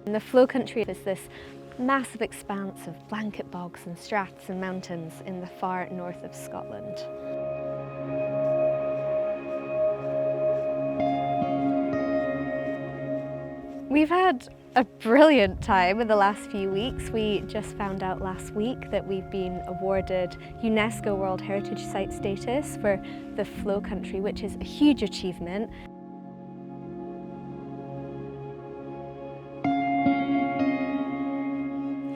And the flow country is this massive expanse of blanket bogs and straths and mountains in the far north of Scotland. We've had a brilliant time in the last few weeks. We just found out last week that we've been awarded UNESCO World Heritage Site status for the flow country, which is a huge achievement.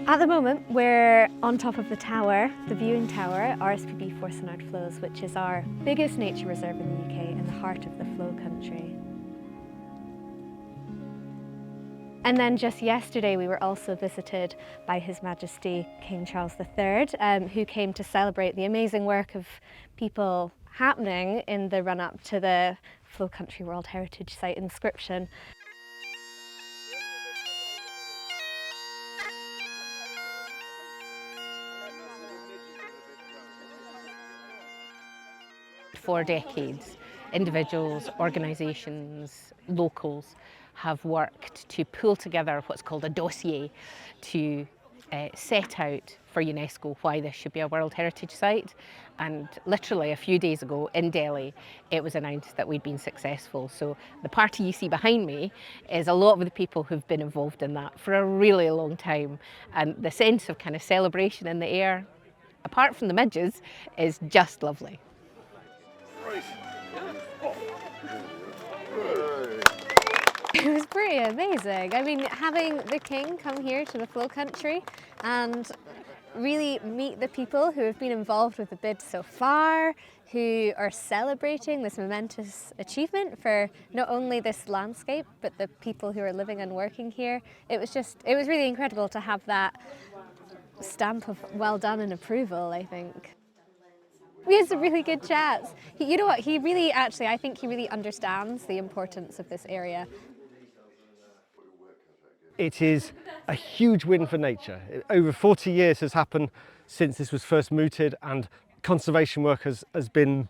At the moment, we're on top of the tower, the viewing tower, RSPB Forsinard Flows, which is our biggest nature reserve in the UK in the heart of the flow country. And then just yesterday we were also visited by His Majesty King Charles III, who came to celebrate the amazing work of people happening in the run-up to the Flow Country World Heritage Site inscription. For decades, individuals, organisations, locals have worked to pull together what's called a dossier to set out for UNESCO why this should be a World Heritage Site. And literally a few days ago in Delhi, it was announced that we'd been successful. So the party you see behind me is a lot of the people who've been involved in that for a really long time. And the sense of kind of celebration in the air, apart from the midges, is just lovely. It was pretty amazing. I mean, having the King come here to the flow country and really meet the people who have been involved with the bid so far, who are celebrating this momentous achievement for not only this landscape, but the people who are living and working here. It was really incredible to have that stamp of well done and approval, I think. We had some really good chats. You know what, I think he really understands the importance of this area. It is a huge win for nature. Over 40 years has happened since this was first mooted, and conservation work has been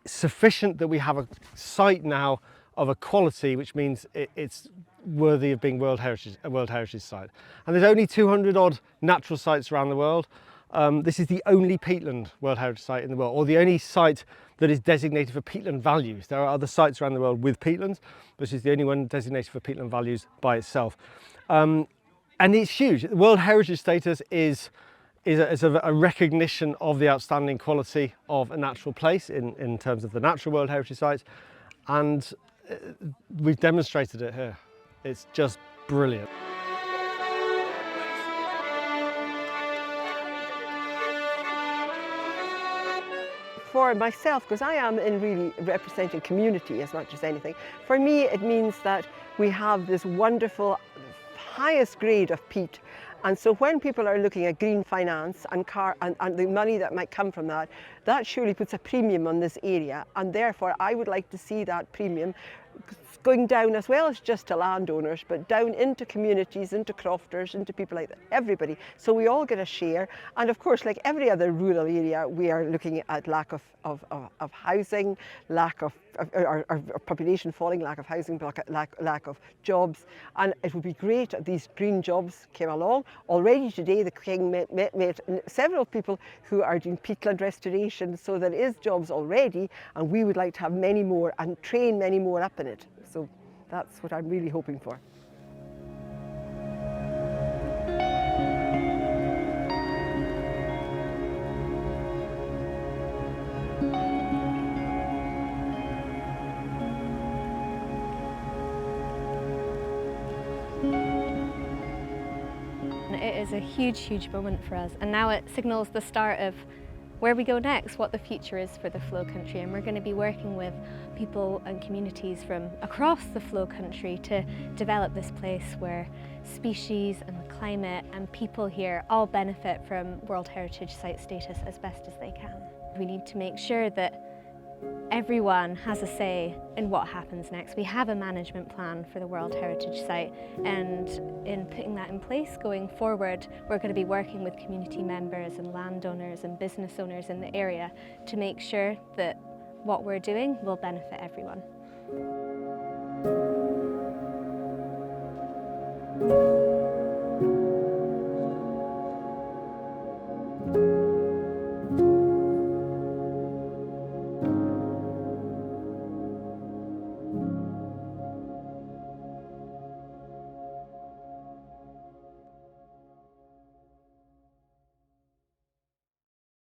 sufficient that we have a site now of a quality which means it's worthy of being a World Heritage Site. And there's only 200 odd natural sites around the world. This is the only peatland World Heritage Site in the world, or the only site that is designated for peatland values. There are other sites around the world with peatlands, but this is the only one designated for peatland values by itself. And it's huge. World Heritage status is a recognition of the outstanding quality of a natural place in terms of the natural World Heritage Sites, and we've demonstrated it here. It's just brilliant. For myself, because I am in really representing community as much as anything, for me it means that we have this wonderful highest grade of peat, and so when people are looking at green finance and the money that might come from that, that surely puts a premium on this area, and therefore I would like to see that premium going down as well as just to landowners, but down into communities, into crofters, into people like that, everybody. So we all get a share. And of course, like every other rural area, we are looking at lack of housing, lack of our population falling, lack of housing, lack of jobs. And it would be great if these green jobs came along. Already today, the King met several people who are doing peatland restoration, so there is jobs already, and we would like to have many more and train many more up in it. So that's what I'm really hoping for. It is a huge, huge moment for us, and now it signals the start of where we go next, what the future is for the flow country. And we're going to be working with people and communities from across the flow country to develop this place where species and the climate and people here all benefit from World Heritage Site status as best as they can. We need to make sure that everyone has a say in what happens next. We have a management plan for the World Heritage Site, and in putting that in place going forward, we're going to be working with community members and landowners and business owners in the area to make sure that what we're doing will benefit everyone.